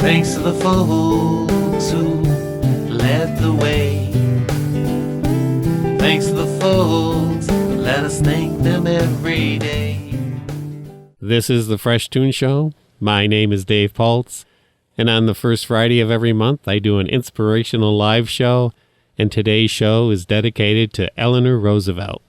Thanks to the folks who led the way. Thanks to the folks, let us thank them every day. This is the Fresh Toones Show. My name is Dave Paltz, and on the first Friday of every month, I do an inspirational live show, and today's show is dedicated to Eleanor Roosevelt.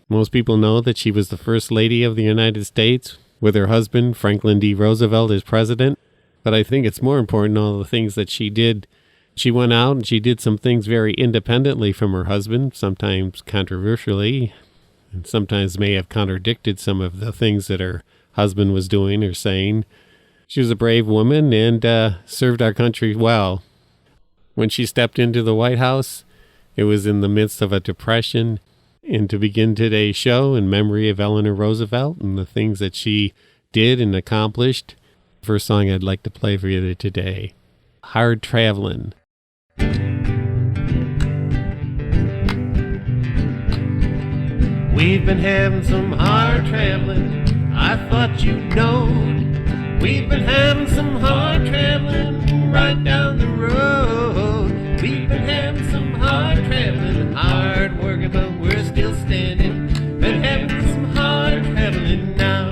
Most people know that she was the First Lady of the United States, with her husband, Franklin D. Roosevelt, as president. But I think it's more important all the things that she did. She went out and she did some things very independently from her husband, sometimes controversially, and sometimes may have contradicted some of the things that her husband was doing or saying. She was a brave woman and served our country well. When she stepped into the White House, it was in the midst of a depression. And to begin today's show in memory of Eleanor Roosevelt and the things that she did and accomplished, first song I'd like to play for you today, Hard Travelin'. We've been having some hard traveling, I thought you knowed. We've been having some hard traveling right down the road. We've been having some hard traveling, hard working, but we're still standing. Been having some hard traveling now.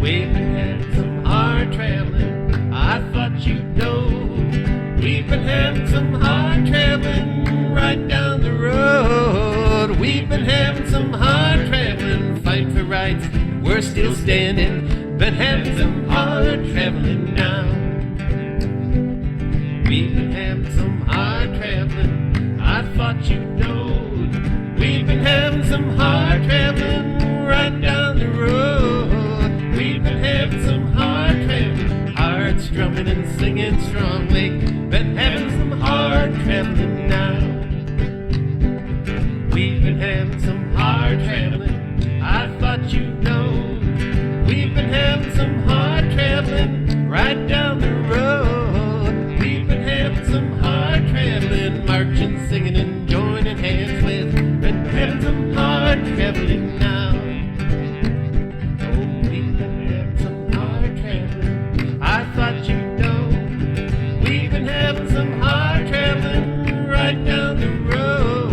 We've been having some hard traveling, I thought you knowed. We've been having some hard traveling right down the road. We've been having some hard traveling, fighting for rights, we're still standing. Been having some hard traveling now. We've been having some hard traveling, I thought you knowed. We've been having some hard traveling right down the road. We've been having some hard traveling, hard strumming and singing strongly. Been having some hard traveling now. We've been having some hard traveling, I thought you knowed. We've been having some hard traveling right down the road. We've been having some hard traveling, marching, singing, and joining hands with. Been having some hard traveling now. Oh, we've been having some hard traveling, I thought you know. We've been having some hard traveling right down the road.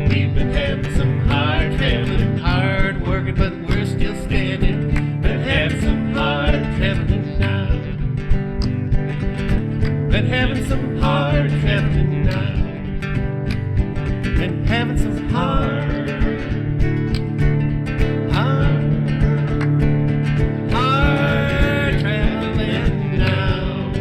We've been having some hard traveling, hard working, but we're still standing. Been having some hard traveling now. Been having some hard traveling now. Been having some hard traveling now.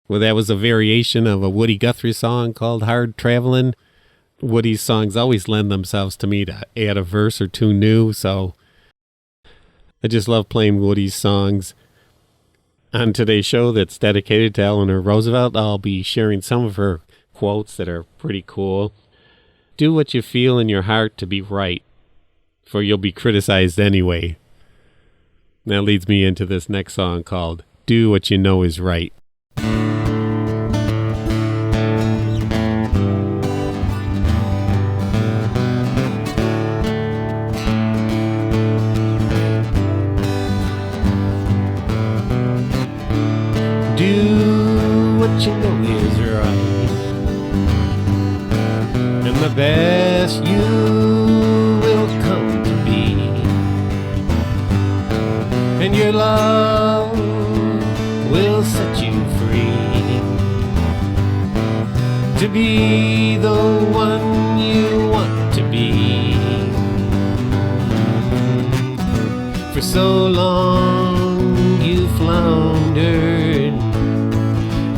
Well, that was a variation of a Woody Guthrie song called Hard Travelin'. Woody's songs always lend themselves to me to add a verse or two new, so I just love playing Woody's songs. On today's show that's dedicated to Eleanor Roosevelt, I'll be sharing some of her quotes that are pretty cool. Do what you feel in your heart to be right, for you'll be criticized anyway. That leads me into this next song called Do What You Know Is Right. You know is right, and the best you will come to be, and your love will set you free to be the one you want to be. For so long you floundered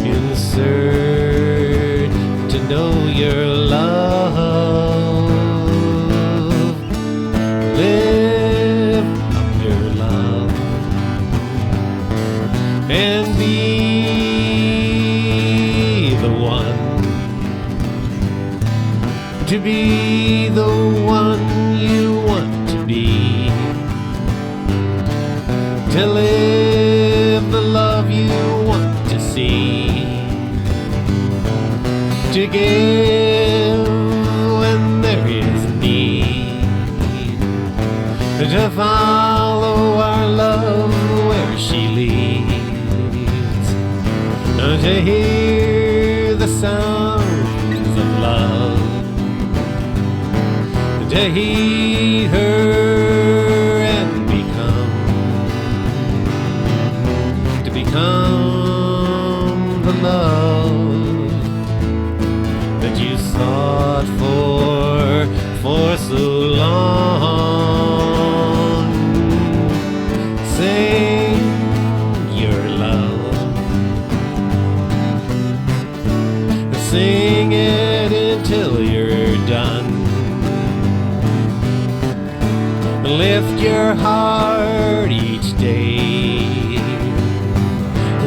in search to know your love. Live up your love and be the one, to be the one you want to be, to live the love you want to see, to give when there is need, to follow our love where she leads, to hear the sounds of love, to heed her and become the love that you sought for so long. Sing your love, sing it until you're done. Lift your heart each day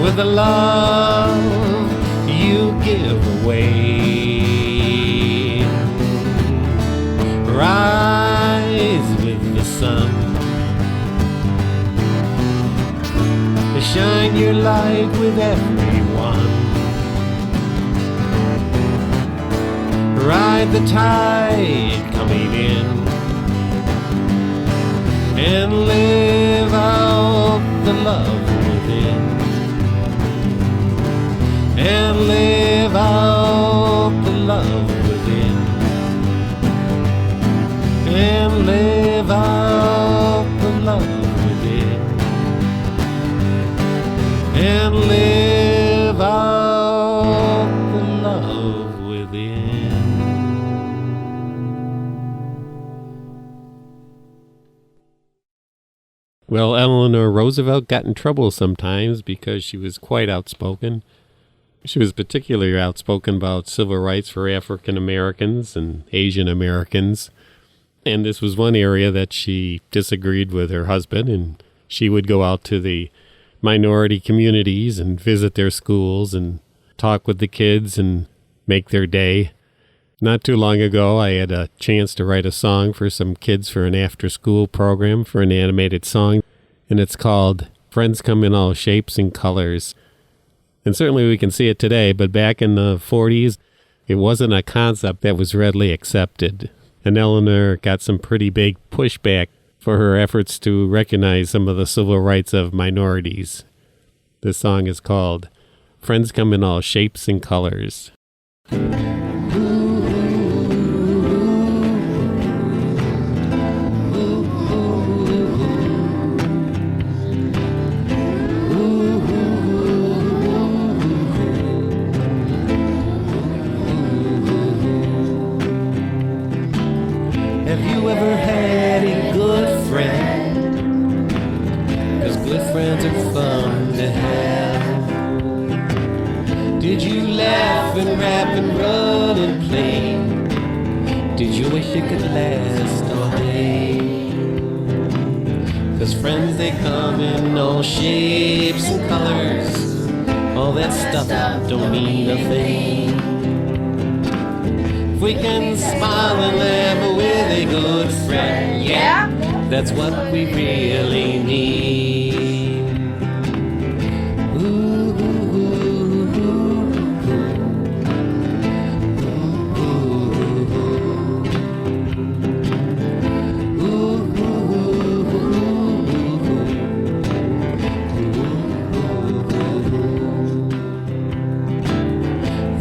with the love you give away. Rise with the sun, shine your light with everyone. Ride the tide coming in, and live out the love within, and live out the love within, and live out the love within, and live out the love within. Well, Eleanor Roosevelt got in trouble sometimes because she was quite outspoken. She was particularly outspoken about civil rights for African Americans and Asian Americans. And this was one area that she disagreed with her husband, and she would go out to the minority communities and visit their schools and talk with the kids and make their day. Not too long ago, I had a chance to write a song for some kids for an after-school program for an animated song, and it's called Friends Come in All Shapes and Colors. And certainly we can see it today, but back in the 40s, it wasn't a concept that was readily accepted. And Eleanor got some pretty big pushback for her efforts to recognize some of the civil rights of minorities. This song is called Friends Come in All Shapes and Colors. Have you ever had a good friend? 'Cause good friends are fun to have. Did you laugh and rap and run and play? Did you wish it could last all day? 'Cause friends, they come in all shapes and colors. All that stuff don't mean a thing. If we can smile and laugh with a good friend, yeah, that's what we really need. Ooh, ooh, ooh,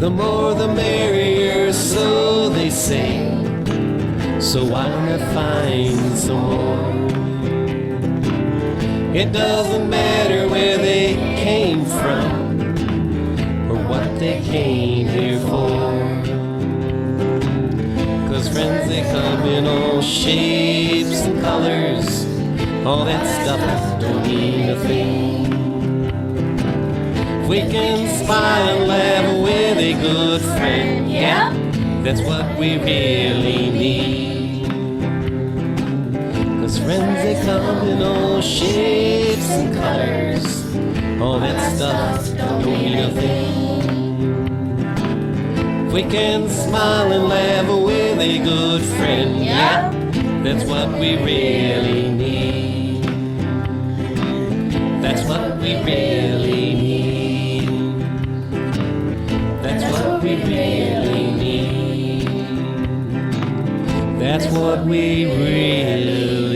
the more the merrier, so they say. So why not find some more? It doesn't matter where they came from or what they came here for. 'Cause friends, they come in all shapes and colors. All that stuff don't mean a thing. If we can smile and laugh with a good friend, yeah, that's what we really need. 'Cause friends, they come in all shapes and colors. All that stuff don't mean a thing. If we can smile and laugh with a good friend, yeah, that's what we really need. That's what we really need. That's what we really need. That's what we really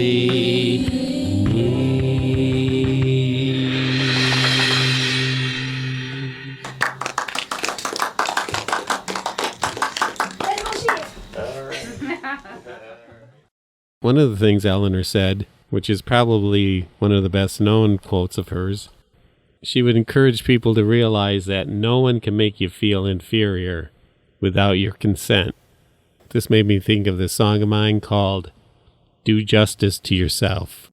need. One of the things Eleanor said, which is probably one of the best known quotes of hers, she would encourage people to realize that no one can make you feel inferior without your consent. This made me think of this song of mine called Do Justice to Yourself.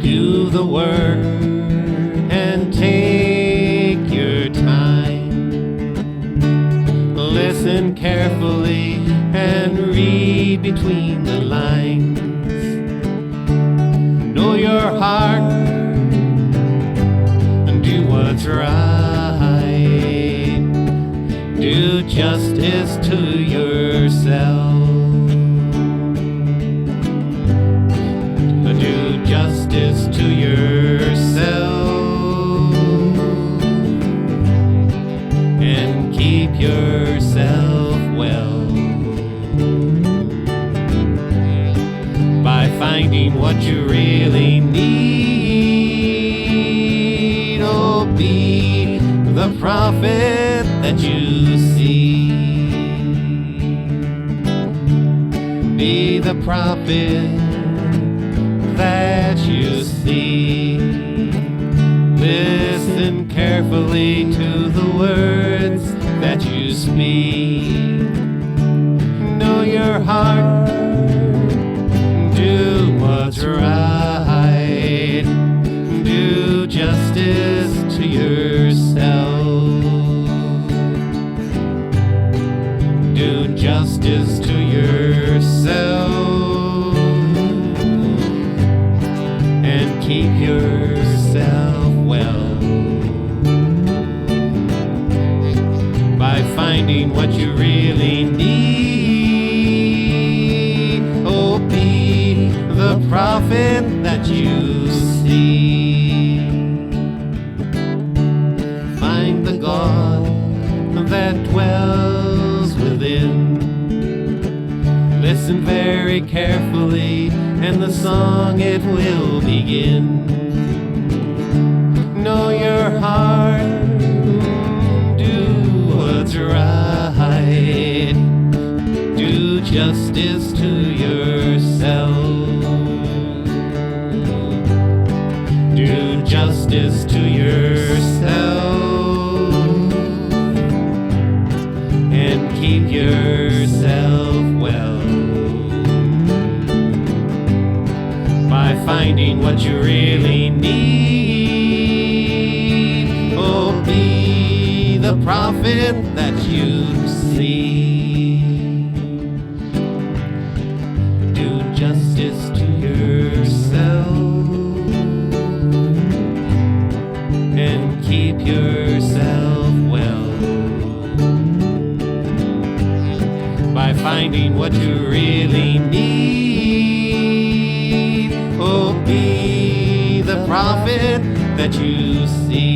Do the work and take your time. Listen carefully and read between the lines. Know your heart and do what's right. Do justice to yourself. Do justice to yourself and keep yourself well by finding what you really need. Oh, be the prophet that you see. Be the prophet that you see. Listen carefully to the words that you speak. Know your heart, do what's right. Do justice to yourself. Do justice to yourself. Keep yourself well by finding what you really need. Oh, be the prophet that you see. Find the God that dwells within. Listen very carefully, and the song it will begin. Know your heart, do what's right. Do justice to yourself. Do justice to yourself and keep yourself well by finding what you really need. Oh, be the prophet that you see. Do justice to yourself and keep yourself well by finding what you really need. Oh, be the prophet that you see.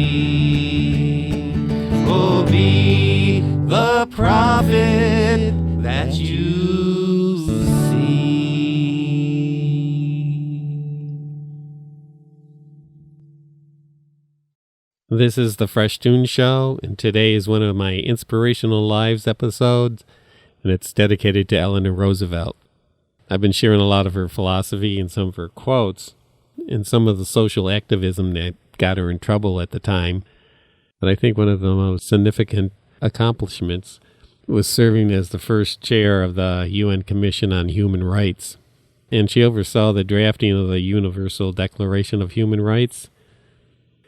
Oh, be the prophet that you see. This is the Fresh Toones Show, and today is one of my Inspirational Lives episodes, and it's dedicated to Eleanor Roosevelt. I've been sharing a lot of her philosophy and some of her quotes and some of the social activism that got her in trouble at the time. But I think one of the most significant accomplishments was serving as the first chair of the UN Commission on Human Rights. And she oversaw the drafting of the Universal Declaration of Human Rights.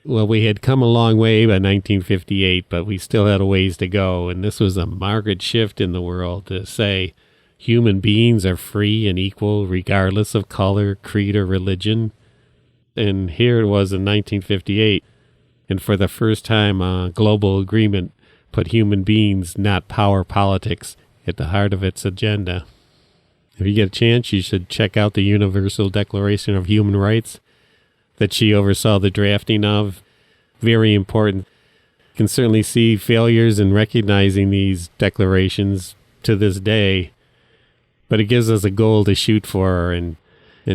Well, we had come a long way by 1958, but we still had a ways to go. And this was a marked shift in the world to say, human beings are free and equal regardless of color, creed, or religion. And here it was in 1958. And for the first time, a global agreement put human beings, not power politics, at the heart of its agenda. If you get a chance, you should check out the Universal Declaration of Human Rights that she oversaw the drafting of. very important. You can certainly see failures in recognizing these declarations to this day, but it gives us a goal to shoot for, and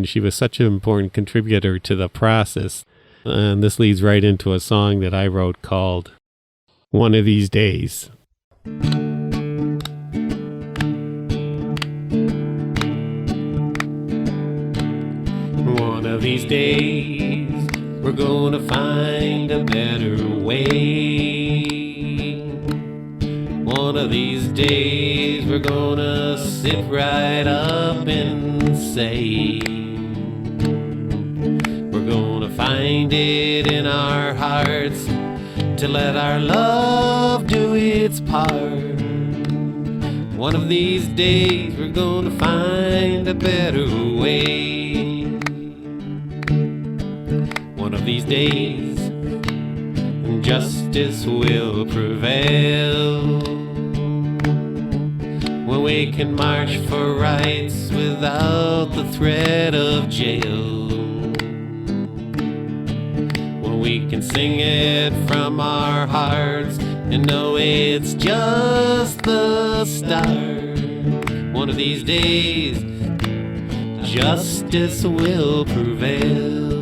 she was such an important contributor to the process. And this leads right into a song that I wrote called One of These Days. One of these days, we're gonna find a better way. One of these days, we're gonna sit right up and say, we're gonna find it in our hearts to let our love do its part. One of these days, we're gonna find a better way. One of these days, justice will prevail, when we can march for rights without the threat of jail, when we can sing it from our hearts and know it's just the start. One of these days, justice will prevail.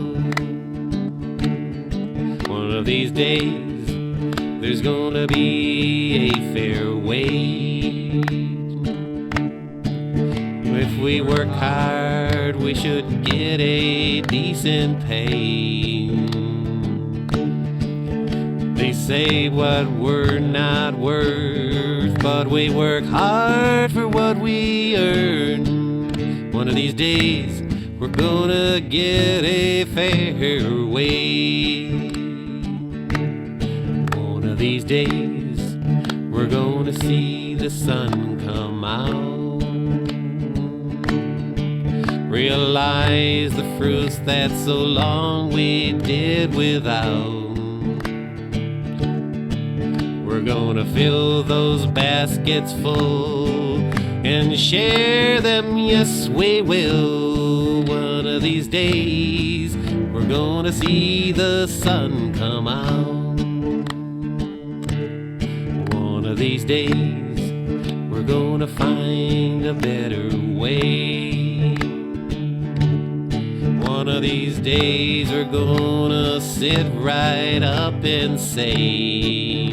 One of these days, there's gonna be a fair wage. If we work hard, we should get a decent pay. They say what we're not worth, but we work hard for what we earn. One of these days, we're gonna get a fair wage. One of these days, we're gonna see the sun come out, realize the fruits that so long we did without. We're gonna fill those baskets full and share them, yes we will. One of these days, we're gonna see the sun come out. One of these days, we're gonna find a better way. One of these days, we're gonna sit right up and say,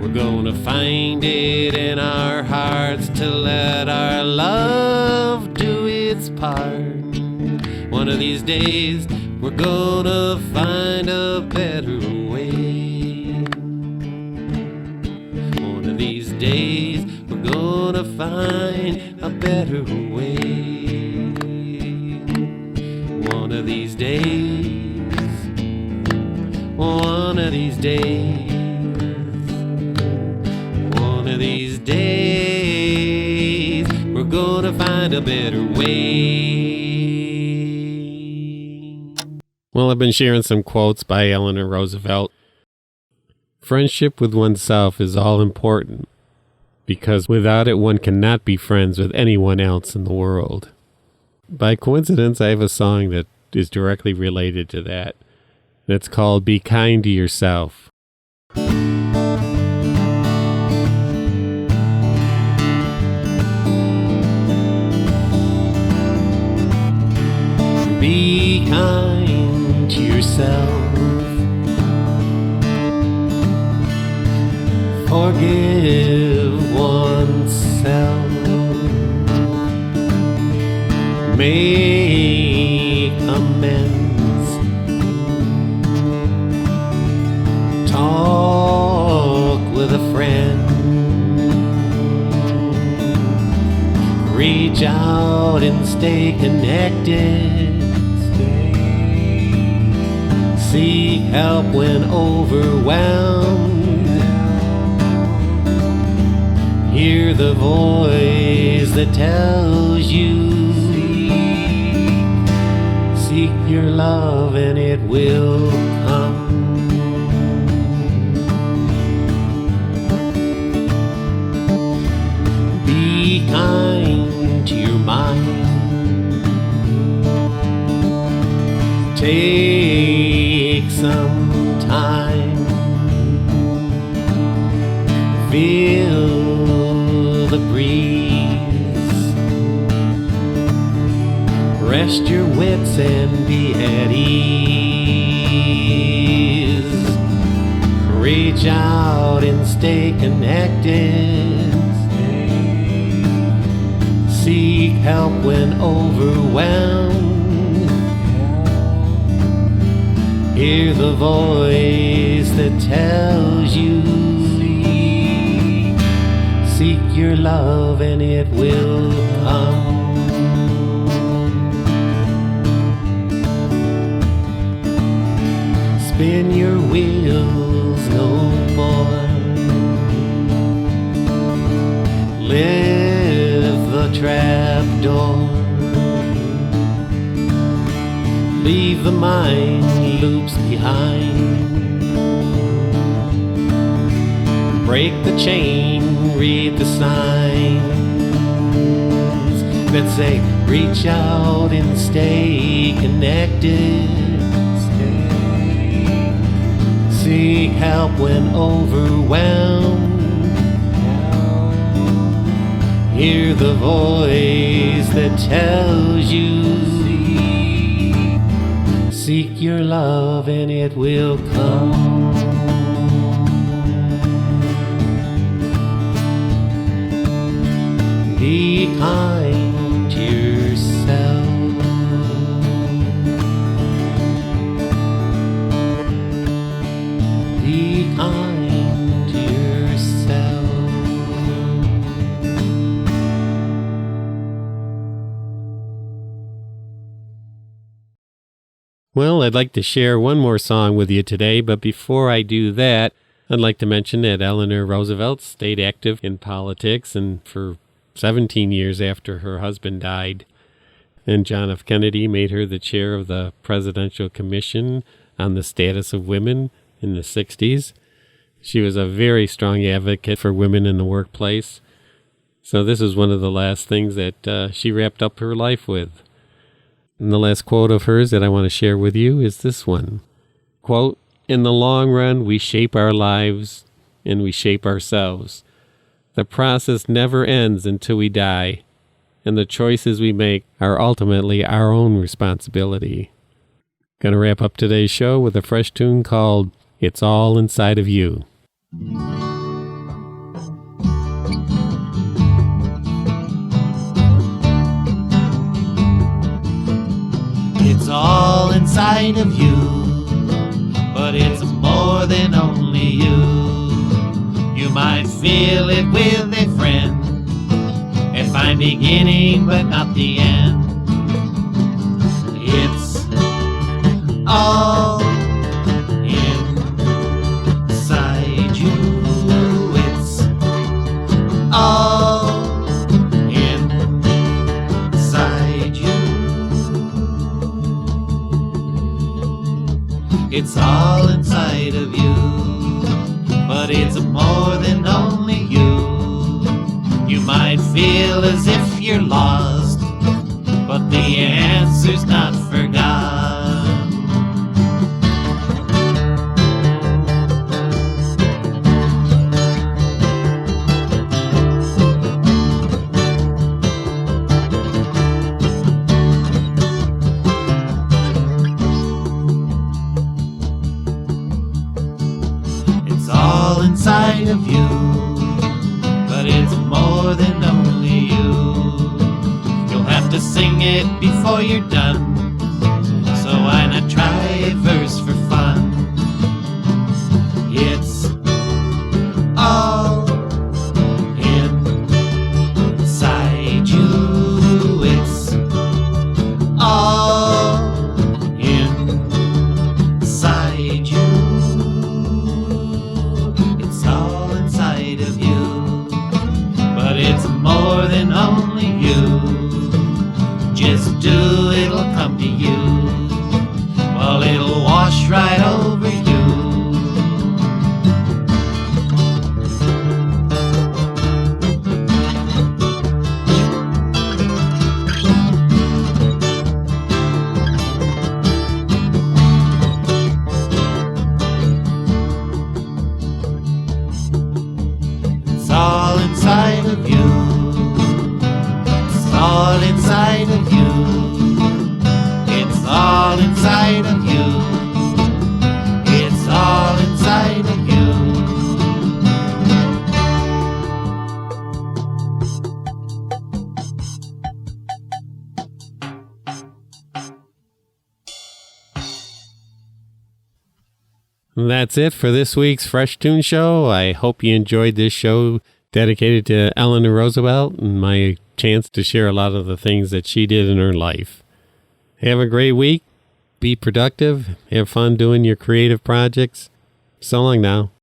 we're gonna find it in our hearts to let our love do its part. One of these days, we're gonna find a better way. One of these days, we're gonna find a better way. One of these days, one of these days, one of these days, we're gonna find a better way. Well, I've been sharing some quotes by Eleanor Roosevelt. Friendship with oneself is all important, because without it one cannot be friends with anyone else in the world. By coincidence, I have a song that is directly related to that. It's called Be Kind to Yourself. Be kind to yourself. Forgive oneself. Make amends. Talk with a friend. Reach out and stay connected. Seek help when overwhelmed. Hear the voice that tells you, seek your love and it will come. Be kind to your mind. Take Feel the breeze. Rest your wits and be at ease. Reach out and stay connected. Seek help when overwhelmed. Hear the voice that tells you, seek your love and it will come. Spin your wheels no more. Lift the trap door. Leave the mind loops behind. Break the chain, read the signs that say reach out and stay connected. Seek help when overwhelmed. Hear the voice that tells you, seek your love and it will come. Be kind to yourself. Be kind to yourself. Well, I'd like to share one more song with you today, but before I do that, I'd like to mention that Eleanor Roosevelt stayed active in politics and for 17 years after her husband died. And John F. Kennedy made her the chair of the Presidential Commission on the Status of Women in the 60s. She was a very strong advocate for women in the workplace. So this is one of the last things that she wrapped up her life with. And the last quote of hers that I want to share with you is this one. Quote, "In the long run, we shape our lives and we shape ourselves. The process never ends until we die, and the choices we make are ultimately our own responsibility." Gonna wrap up today's show with a fresh tune called It's All Inside of You. It's all inside of you, but it's more than only you. You might feel it with a friend and find beginning but not the end. It's all inside you. It's all inside you. It's all inside of you, but it's more than only you. You might feel as if you're lost, but the answer's not forgotten. It's all inside of you, but it's more than only you. You'll have to sing it before you're done, so why not try a verse for fun? It's all inside you. It's all inside you. It's all inside of you, but it's more than only you. Just do, it'll come to you. Well, it'll walk of you. It's all inside of you. It's all inside of you. It's all inside of you. And that's it for this week's Fresh Tune Show. I hope you enjoyed this show dedicated to Eleanor Roosevelt and my chance to share a lot of the things that she did in her life. Have a great week. Be productive. Have fun doing your creative projects. So long now.